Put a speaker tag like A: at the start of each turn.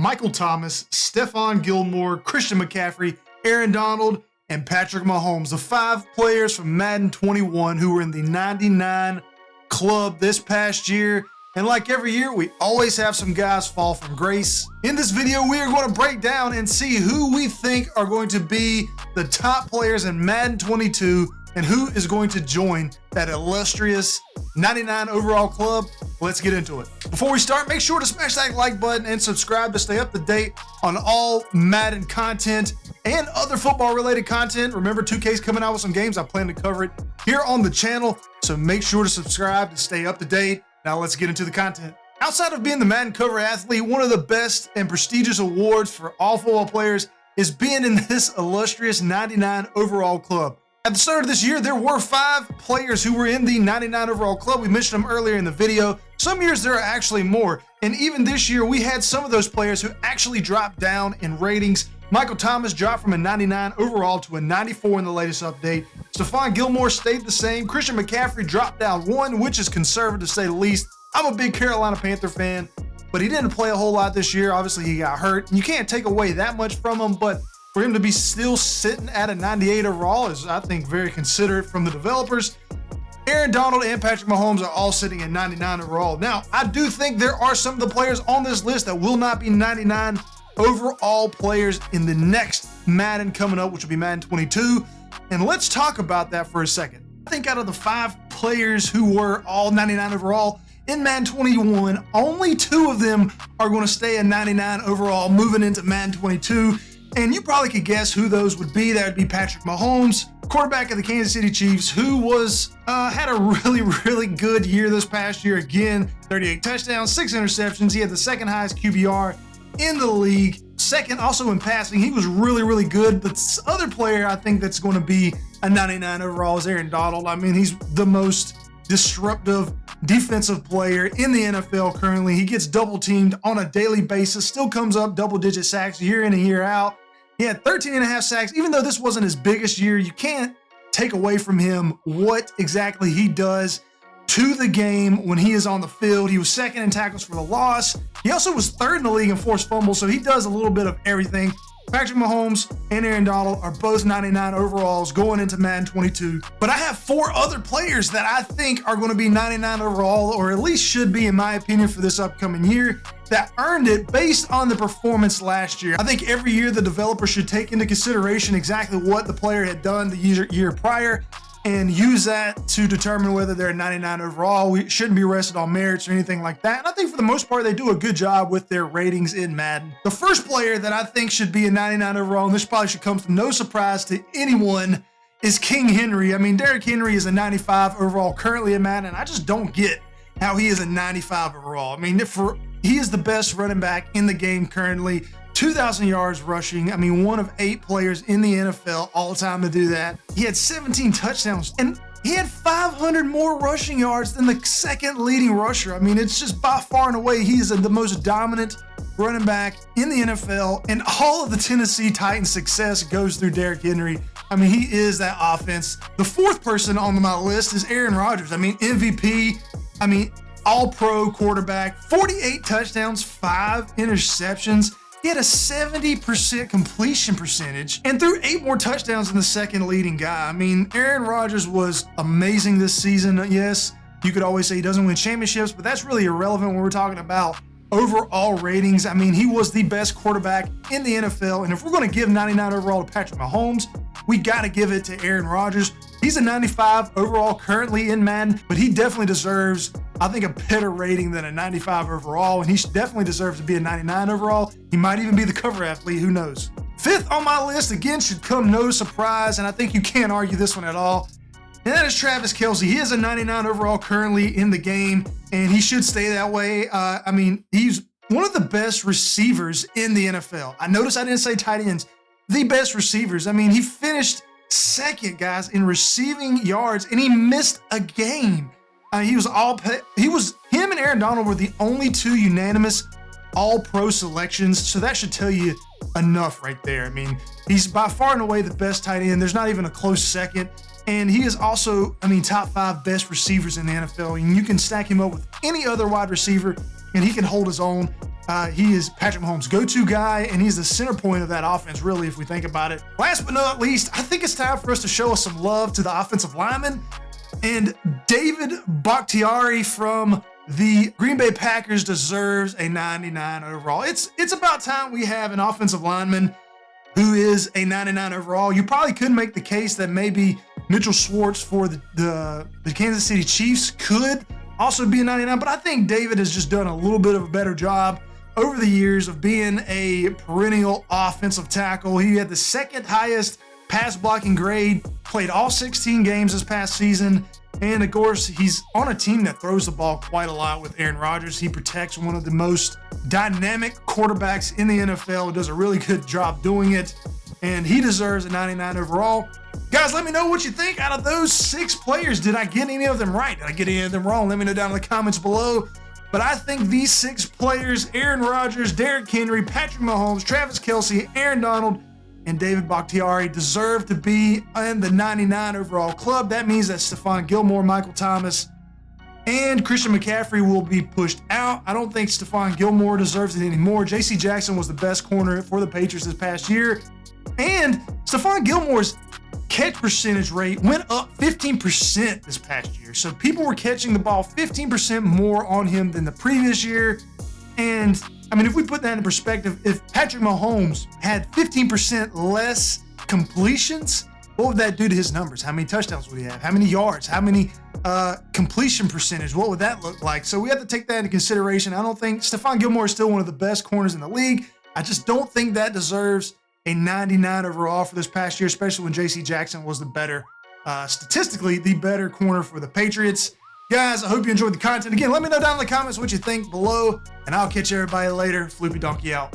A: Michael Thomas, Stephon Gilmore, Christian McCaffrey, Aaron Donald, and Patrick Mahomes, the 5 players from Madden 21 who were in the 99 club this past year. And like every year, we always have some guys fall from grace. In this video, we are going to break down and see who we think are going to be the top players in Madden 22 and who is going to join that illustrious 99 overall club. Let's get into it. Before we start, make sure to smash that like button and subscribe to stay up to date on all Madden content and other football related content. Remember, 2K's coming out with some games. I plan to cover it here on the channel, so make sure to subscribe to stay up to date. Now let's get into the content. Outside of being the Madden cover athlete, one of the best and prestigious awards for all football players is being in this illustrious 99 overall club. At the start of this year, there were 5 players who were in the 99 overall club. We mentioned them earlier in the video. Some years there are actually more. And even this year, we had some of those players who actually dropped down in ratings. Michael Thomas dropped from a 99 overall to a 94 in the latest update. Stephon Gilmore stayed the same. Christian McCaffrey dropped down 1, which is conservative to say the least. I'm a big Carolina Panther fan, but he didn't play a whole lot this year. Obviously, he got hurt. You can't take away that much from him, but for him to be still sitting at a 98 overall is, I think, very considerate from the developers. Aaron Donald and Patrick Mahomes are all sitting at 99 overall. Now, I do think there are some of the players on this list that will not be 99 overall players in the next Madden coming up, which will be Madden 22. And let's talk about that for a second. I think out of the 5 players who were all 99 overall in Madden 21, only 2 of them are going to stay at 99 overall moving into Madden 22. And you probably could guess who those would be. That would be Patrick Mahomes, quarterback of the Kansas City Chiefs, who was had a really good year this past year. Again, 38 touchdowns, 6 interceptions. He had the second highest QBR in the league. Second, also in passing, he was really good. The other player I think that's going to be a 99 overall is Aaron Donald. I mean, he's the most disruptive defensive player in the NFL currently. He gets double teamed on a daily basis, still comes up double-digit sacks year in and year out. He had 13.5 sacks. Even though this wasn't his biggest year, you can't take away from him what exactly he does to the game when he is on the field. He was second in tackles for the loss. He also was third in the league in forced fumbles, so he does a little bit of everything. Patrick Mahomes and Aaron Donald are both 99 overalls going into Madden 22. But I have 4 other players that I think are going to be 99 overall, or at least should be, in my opinion, for this upcoming year, that earned it based on the performance last year. I think every year the developer should take into consideration exactly what the player had done the year prior and use that to determine whether they're 99 overall. We shouldn't be rested on merits or anything like that. And I think for the most part, they do a good job with their ratings in Madden. The first player that I think should be a 99 overall, and this probably should come to no surprise to anyone, is King Henry. I mean, Derrick Henry is a 95 overall currently in Madden, and I just don't get how he is a 95 overall. I mean, he is the best running back in the game currently. 2,000 yards rushing. I mean, one of 8 players in the NFL all time to do that. He had 17 touchdowns and he had 500 more rushing yards than the second leading rusher. I mean, it's just by far and away, he is the most dominant running back in the NFL, and all of the Tennessee Titans' success goes through Derrick Henry. I mean, he is that offense. The 4th person on my list is Aaron Rodgers. I mean, MVP. I mean, all-pro quarterback, 48 touchdowns, 5 interceptions. He had a 70% completion percentage and threw 8 more touchdowns than the second leading guy. I mean, Aaron Rodgers was amazing this season. Yes, you could always say he doesn't win championships, but that's really irrelevant when we're talking about overall ratings. I mean, he was the best quarterback in the NFL. And if we're going to give 99 overall to Patrick Mahomes, we got to give it to Aaron Rodgers. He's a 95 overall currently in Madden, but he definitely deserves, I think, a better rating than a 95 overall, and he definitely deserves to be a 99 overall. He might even be the cover athlete, who knows. 5th on my list, again, should come no surprise, and I think you can't argue this one at all, and that is Travis Kelce. He is a 99 overall currently in the game, and he should stay that way. I mean, he's one of the best receivers in the NFL. I noticed I didn't say tight ends. The best receivers. I mean, he finished second, guys, in receiving yards, and he missed a game. Him and Aaron Donald were the only 2 unanimous all-pro selections, so that should tell you enough right there. I mean, he's by far and away the best tight end. There's not even a close second, and he is also, I mean, top 5 best receivers in the NFL, and you can stack him up with any other wide receiver, and he can hold his own. He is Patrick Mahomes' go-to guy, and he's the center point of that offense, really, if we think about it. Last but not least, I think it's time for us to show us some love to the offensive lineman. And David Bakhtiari from the Green Bay Packers deserves a 99 overall. It's about time we have an offensive lineman who is a 99 overall. You probably could make the case that maybe Mitchell Schwartz for the Kansas City Chiefs could also be a 99, but I think David has just done a little bit of a better job over the years of being a perennial offensive tackle. He had the second highest pass blocking grade, played all 16 games this past season, and of course, he's on a team that throws the ball quite a lot with Aaron Rodgers. He protects one of the most dynamic quarterbacks in the NFL, does a really good job doing it, and he deserves a 99 overall. Guys, let me know what you think out of those 6 players. Did I get any of them right? Did I get any of them wrong? Let me know down in the comments below. But I think these 6 players, Aaron Rodgers, Derrick Henry, Patrick Mahomes, Travis Kelce, Aaron Donald, and David Bakhtiari deserve to be in the 99 overall club. That means that Stephon Gilmore, Michael Thomas, and Christian McCaffrey will be pushed out. I don't think Stephon Gilmore deserves it anymore. J.C. Jackson was the best corner for the Patriots this past year. And Stephon Gilmore's catch percentage rate went up 15% this past year. So people were catching the ball 15% more on him than the previous year. And I mean, if we put that in perspective, if Patrick Mahomes had 15% less completions, what would that do to his numbers? How many touchdowns would he have? How many yards? How many completion percentage? What would that look like? So we have to take that into consideration. I don't think Stephon Gilmore is still one of the best corners in the league. I just don't think that deserves a 99 overall for this past year, especially when J.C. Jackson was the better, statistically, the better corner for the Patriots. Guys, I hope you enjoyed the content. Again, let me know down in the comments what you think below, and I'll catch everybody later. Floopy Donkey out.